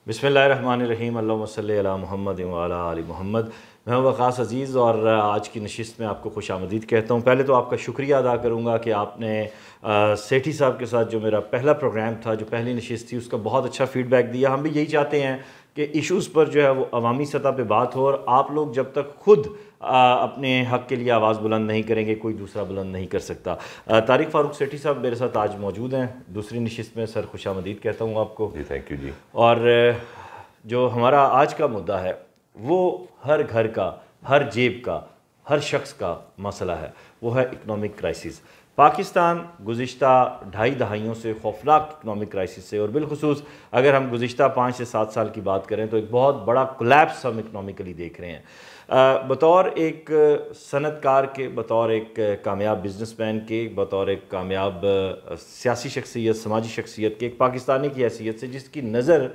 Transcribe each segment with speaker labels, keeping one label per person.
Speaker 1: बिस्मिल्लाहिर्रहमानिर्रहीम अल्लाहुम्मा सल्लि अला मुहम्मद व अला आलि मोहम्मद। मैं हूं वक़ास अज़ीज़ और आज की नशिस्त में आपको खुशामदीद कहता हूं। पहले तो आपका शुक्रिया अदा करूंगा कि आपने सेठी साहब के साथ जो मेरा पहला प्रोग्राम था, जो पहली नशिस्त थी, उसका बहुत अच्छा फ़ीडबैक दिया। हम भी यही चाहते हैं कि इश्यूज़ पर जो है वो अवामी सतह पे बात हो, और आप लोग जब तक खुद अपने हक़ के लिए आवाज़ बुलंद नहीं करेंगे, कोई दूसरा बुलंद नहीं कर सकता। तारिक फ़ारूक सेठी साहब मेरे साथ आज मौजूद हैं दूसरी नशिस्त में। सर खुशामदीद कहता हूँ आपको।
Speaker 2: जी थैंक यू जी।
Speaker 1: और जो हमारा आज का मुद्दा है वो हर घर का, हर जेब का, हर शख्स का मसला है, वो है इकनॉमिक क्राइसिस। पाकिस्तान गुज़िश्ता 2.5 दहाइयों से खौफनाक इकनॉमिक क्राइसिस से, और बिलखुसूस अगर हम गुज़िश्ता 5 से 7 साल की बात करें तो एक बहुत बड़ा कोलैप्स हम इकनॉमिकली देख रहे हैं। बतौर एक सनतकार के, बतौर एक कामयाब बिजनेसमैन के, बतौर एक कामयाब सियासी शख्सियत, समाजी शख्सियत के, एक पाकिस्तानी की हैसियत से जिसकी नज़र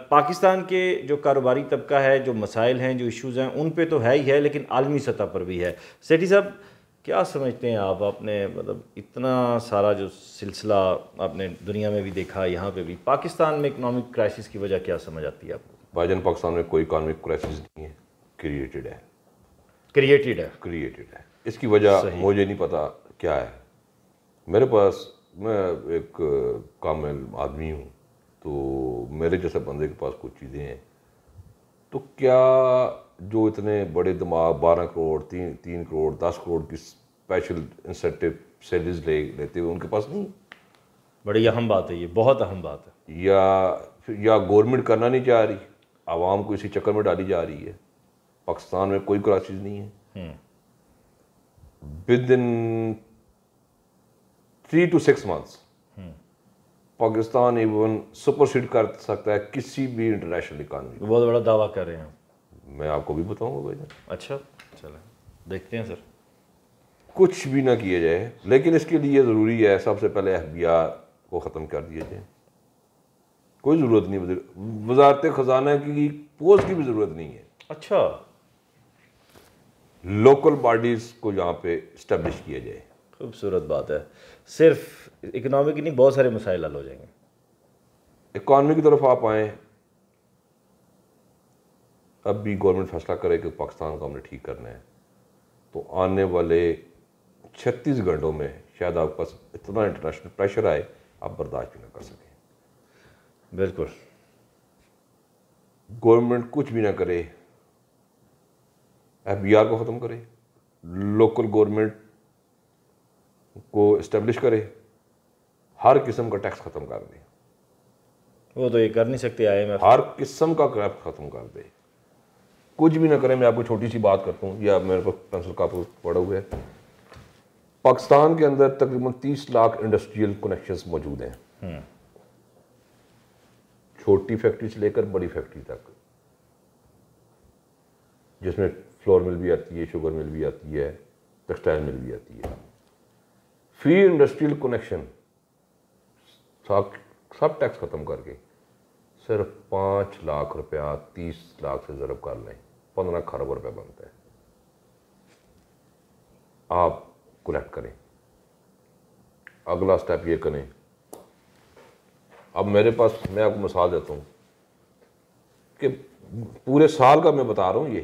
Speaker 1: पाकिस्तान के जो कारोबारी तबका है, जो मसाइल हैं, जो इश्यूज़ हैं, उन पे तो है ही है, लेकिन आलमी सतह पर भी है। सेठी साहब क्या समझते हैं आप? आपने मतलब इतना सारा जो सिलसिला आपने दुनिया में भी देखा, यहाँ पे भी, पाकिस्तान में इकनॉमिक क्राइसिस की वजह क्या समझ आती है आपको?
Speaker 2: भाईजान, पाकिस्तान में कोई इकॉनमिक क्राइसिस नहीं है, क्रिएटेड है। क्रिएटेड है। इसकी वजह मुझे नहीं पता क्या है। मेरे पास, मैं एक कामिल आदमी हूँ, तो मेरे जैसे बंदे के पास कुछ चीज़ें हैं, तो क्या जो इतने बड़े दिमाग 12 करोड़ 3 करोड़ 10 करोड़ की स्पेशल इंसेंटिव सैलरीज लेते हुए उनके पास नहीं?
Speaker 1: बड़ी अहम बात है ये, बहुत अहम बात है।
Speaker 2: या गवर्नमेंट करना नहीं चाह रही, आवाम को इसी चक्कर में डाली जा रही है। पाकिस्तान में कोई क्राइसिस नहीं है। With in 3 to 6 months Pakistan even supersede कर सकता है किसी भी इंटरनेशनल इकॉनमी।
Speaker 1: बहुत बड़ा दावा कर रहे हैं।
Speaker 2: मैं आपको भी बताऊंगा भाई।
Speaker 1: अच्छा, चलें देखते हैं सर।
Speaker 2: कुछ भी ना किया जाए, लेकिन इसके लिए ज़रूरी है सबसे पहले FBI को ख़त्म कर दिया जाए। कोई ज़रूरत नहीं, वज़ारत ख़जाना की पोस्ट की भी ज़रूरत नहीं है।
Speaker 1: अच्छा,
Speaker 2: लोकल बॉडीज़ को यहाँ पे इस्टेब्लिश किया जाए।
Speaker 1: खूबसूरत बात है। सिर्फ इकनॉमिक ही नहीं, बहुत सारे मसाइल हल हो जाएंगे।
Speaker 2: इकॉनमी की तरफ आप आएँ, अब भी गवर्नमेंट फैसला करे कि पाकिस्तान को हमने ठीक करना है, तो आने वाले 36 घंटों में शायद आपके पास इतना इंटरनेशनल प्रेशर आए आप बर्दाश्त भी ना कर सकें।
Speaker 1: बिल्कुल।
Speaker 2: गवर्नमेंट कुछ भी ना करे, FBI को ख़त्म करे, लोकल गवर्नमेंट को इस्टेब्लिश करे, हर किस्म का टैक्स ख़त्म कर दे।
Speaker 1: वो तो ये कर नहीं सकते IMF।
Speaker 2: हर किस्म का क्रैप ख़त्म कर दे, कुछ भी ना करें। मैं आपको छोटी सी बात करता हूँ, या मेरे पास पेंसिल कागज पड़ा हुआ है। पाकिस्तान के अंदर तकरीबन 30 लाख इंडस्ट्रियल कनेक्शंस मौजूद हैं, छोटी फैक्ट्री से लेकर बड़ी फैक्ट्री तक, जिसमें फ्लोर मिल भी आती है, शुगर मिल भी आती है, टेक्सटाइल मिल भी आती है। फी इंडस्ट्रियल कनेक्शन सब टैक्स ख़त्म करके सिर्फ 5 लाख रुपया 30 लाख से ज़रब कर लें, 15 खरब रुपये बनता है। आप कलेक्ट करें। अगला स्टेप ये करें। अब मेरे पास, मैं आपको मिसाल देता हूँ कि पूरे साल का मैं बता रहा हूँ ये,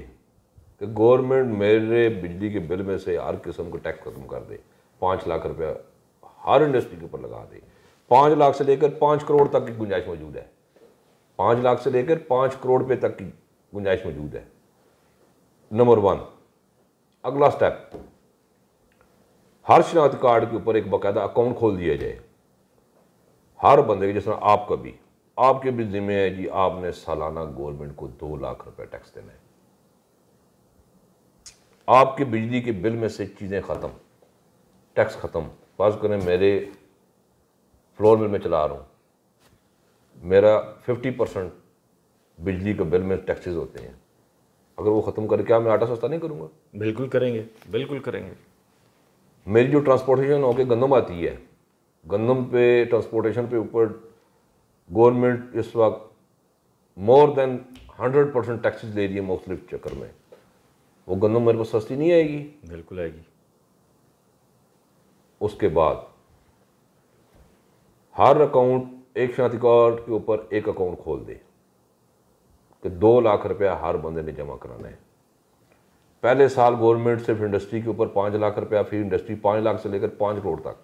Speaker 2: कि गवर्नमेंट मेरे बिजली के बिल में से हर किस्म का टैक्स ख़त्म कर दे, 5 लाख रुपया हर इंडस्ट्री के ऊपर लगा दे। 5 लाख से लेकर 5 करोड़ तक की गुंजाइश मौजूद है। 5 लाख से लेकर 5 करोड़ रुपये तक की गुंजाइश मौजूद है। नंबर 1। अगला स्टेप, हर शनाख्ती कार्ड के ऊपर एक बाकायदा अकाउंट खोल दिया जाए हर बंदे के, जिस तरह आपका भी, आपके भी जिम्मे है जी, आपने सालाना गवर्नमेंट को 2 लाख रुपए टैक्स देना है। आपके बिजली के बिल में से चीज़ें ख़त्म, टैक्स ख़त्म। फर्ज करें मेरे फ्लोर मिल में चला रहा हूँ, मेरा 50% बिजली के बिल में टैक्सेस होते हैं। अगर वो ख़त्म करके, क्या मैं आटा सस्ता नहीं करूँगा?
Speaker 1: बिल्कुल करेंगे, बिल्कुल करेंगे।
Speaker 2: मेरी जो ट्रांसपोर्टेशन होकर गंदम आती है, गंदम पे ट्रांसपोर्टेशन पे ऊपर गवर्नमेंट इस वक्त मोर देन 100% टैक्सेस ले रही है मुख्तलिफ चक्कर में। वो गंदम मेरे पास सस्ती नहीं आएगी।
Speaker 1: बिल्कुल आएगी।
Speaker 2: उसके बाद हर अकाउंट, एक शनाख्ती कार्ड के ऊपर एक अकाउंट खोल दे। کہ 2 لاکھ روپیہ ہر بندے نے جمع کرانا ہے. پہلے سال گورنمنٹ صرف انڈسٹری کے اوپر 5 لاکھ روپیہ، پھر انڈسٹری 5 لاکھ سے لے کر 5 کروڑ تک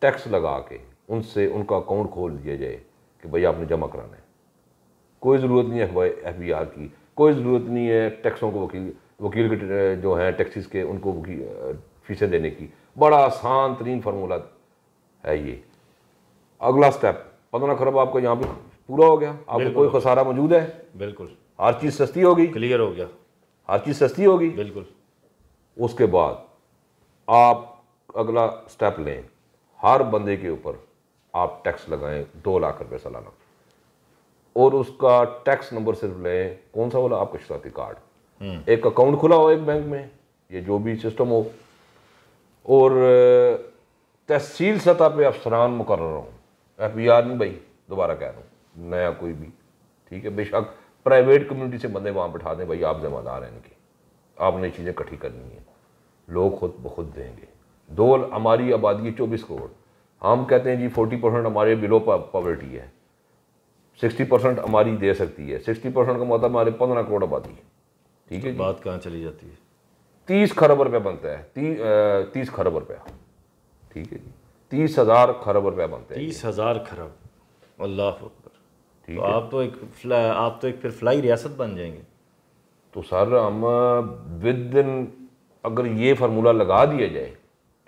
Speaker 2: ٹیکس لگا کے ان سے ان کا اکاؤنٹ کھول دیا جائے کہ بھائی آپ نے جمع کرانا ہے. کوئی ضرورت نہیں ہے ایف بی آر کی، کوئی ضرورت نہیں ہے ٹیکسوں کو وکیل کے جو ہیں ٹیکسز کے ان کو فیسیں دینے کی. بڑا آسان ترین فارمولہ ہے یہ. اگلا سٹیپ 15 کھرب آپ کا یہاں پہ پورا ہو گیا، آپ کو کوئی خسارہ موجود ہے؟
Speaker 1: بالکل.
Speaker 2: ہر چیز سستی ہوگی،
Speaker 1: کلیئر ہو گیا،
Speaker 2: ہر چیز سستی ہوگی.
Speaker 1: بالکل.
Speaker 2: اس کے بعد آپ اگلا سٹیپ لیں، ہر بندے کے اوپر آپ ٹیکس لگائیں 2 لاکھ روپے سالانہ، اور اس کا ٹیکس نمبر صرف لیں کون سا والا؟ آپ کا اشتراکی کارڈ. ایک اکاؤنٹ کھلا ہو ایک بینک میں، یہ جو بھی سسٹم ہو، اور تحصیل سطح پہ افسران مقرر ہوں. ایف بی آر نہیں بھائی، دوبارہ کہہ رہا ہوں، نیا کوئی بھی، ٹھیک ہے. بے شک پرائیویٹ کمیونٹی سے بندے وہاں بٹھا دیں، بھائی آپ ذمہ دار ہیں ان کی، آپ نے چیزیں اکٹھی کرنی ہیں، لوگ خود بخود دیں گے. ہماری آبادی ہے 24 کروڑ، ہم کہتے ہیں جی 40% ہمارے بلو پاورٹی ہے، 60% ہماری دے سکتی ہے. 60% کا مطلب ہمارے 15 کروڑ آبادی ہے، ٹھیک ہے.
Speaker 1: بات کہاں چلی جاتی ہے؟
Speaker 2: 30 کھرب روپے بنتا ہے، 30 کھرب روپیہ، ٹھیک ہے جی. 30,000 کھرب روپے بنتے ہیں.
Speaker 1: 30,000 کھرب، اللہ اکبر. تو آپ تو ایک پھر فلائی ریاست بن جائیں گے.
Speaker 2: تو سر ہم ود ان اگر یہ فارمولہ لگا دیا جائے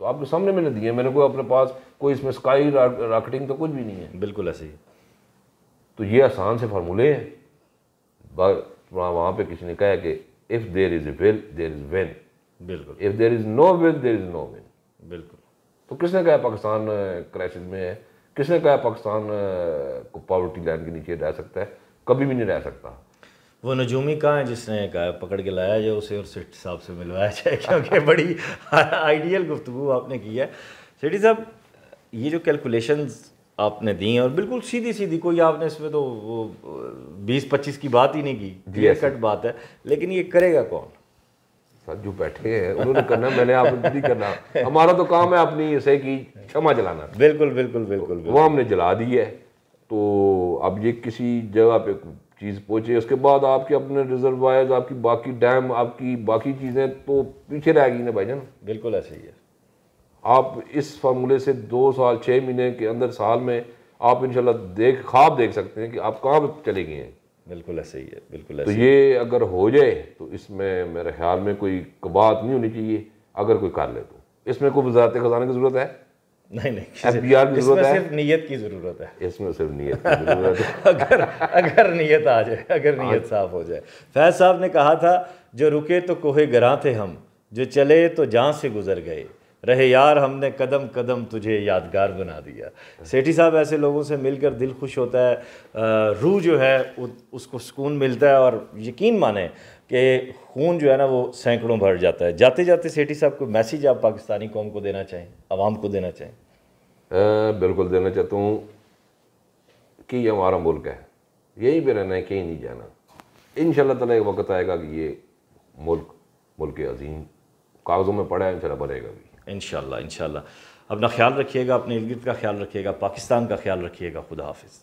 Speaker 2: تو آپ کے سامنے میں نے دیے، میں نے کوئی اپنے پاس کوئی اس میں اسکائی راکٹنگ تو کچھ بھی نہیں ہے.
Speaker 1: بالکل ایسے ہی.
Speaker 2: تو یہ آسان سے فارمولے ہیں. وہاں پہ کسی نے کہا کہ if there is a will there is win.
Speaker 1: بالکل.
Speaker 2: if there is no will there is no win.
Speaker 1: بالکل.
Speaker 2: تو کس نے کہا پاکستان کرائسس میں ہے؟ کس نے کہا پاکستان کو پاورٹی لائن کے نیچے رہ سکتا ہے؟ کبھی بھی نہیں رہ سکتا.
Speaker 1: وہ نجومی کہاں ہے جس نے کہا پکڑ کے لایا جائے اسے اور سیٹھی صاحب سے ملوایا جائے؟ کیونکہ بڑی آئیڈیل گفتگو آپ نے کی ہے. سیٹھی صاحب یہ جو کیلکولیشنز آپ نے دی ہیں اور بالکل سیدھی سیدھی، کوئی آپ نے اس میں تو وہ 20-25 کی بات ہی نہیں کی، کلیئر کٹ بات ہے، لیکن یہ کرے گا کون؟
Speaker 2: سر جو بیٹھے ہیں انہوں نے کرنا، میں نے آپ نے نہیں کرنا. ہمارا تو کام ہے اپنی اسے کی شمع جلانا.
Speaker 1: بالکل بالکل بالکل.
Speaker 2: وہ ہم نے جلا دی ہے. تو اب یہ کسی جگہ پہ چیز پہنچے، اس کے بعد آپ کے اپنے ریزروائرز، آپ کی باقی ڈیم، آپ کی باقی چیزیں تو پیچھے رہ گئی نا بھائی جان.
Speaker 1: بالکل ایسے ہی ہے.
Speaker 2: آپ اس فارمولے سے 2 سال 6 مہینے کے اندر، سال میں آپ انشاءاللہ خواب دیکھ سکتے ہیں کہ آپ کہاں پہ چلے گئے ہیں.
Speaker 1: بالکل ایسے ہی ہے. بالکل
Speaker 2: تو
Speaker 1: ایسے.
Speaker 2: یہ اگر ہو جائے تو اس میں میرے خیال میں کوئی کبات نہیں ہونی چاہیے. اگر کوئی کر لے تو اس میں کوئی وزارت خزانہ کی ضرورت ہے؟
Speaker 1: نہیں،
Speaker 2: ایف بی آر کی ضرورت ہے؟
Speaker 1: صرف نیت کی ضرورت ہے.
Speaker 2: اس میں صرف نیت کی ضرورت ہے.
Speaker 1: اگر نیت آ جائے، اگر نیت صاف ہو جائے. فیض صاحب نے کہا تھا جو رکے تو کوہ گراں تھے ہم، جو چلے تو جان سے گزر گئے، رہے یار ہم نے قدم قدم تجھے یادگار بنا دیا. سیٹھی صاحب ایسے لوگوں سے مل کر دل خوش ہوتا ہے، روح جو ہے اس کو سکون ملتا ہے، اور یقین مانیں کہ خون جو ہے نا وہ سینکڑوں بھر جاتا ہے. جاتے جاتے سیٹھی صاحب کو میسیج آپ پاکستانی قوم کو دینا چاہیں، عوام کو دینا چاہیں؟
Speaker 2: بالکل دینا چاہتا ہوں کہ یہ ہمارا ملک ہے، یہیں پہ رہنا ہے، کہیں نہیں جانا. انشاءاللہ تعالیٰ ایک وقت آئے گا کہ یہ ملک عظیم کاغذوں میں پڑا ہے، انشاءاللہ بنے گا بھی.
Speaker 1: انشاءاللہ. اپنا خیال رکھیے گا، اپنے ارد گرد کا خیال رکھیے گا، پاکستان کا خیال رکھیے گا. خدا حافظ.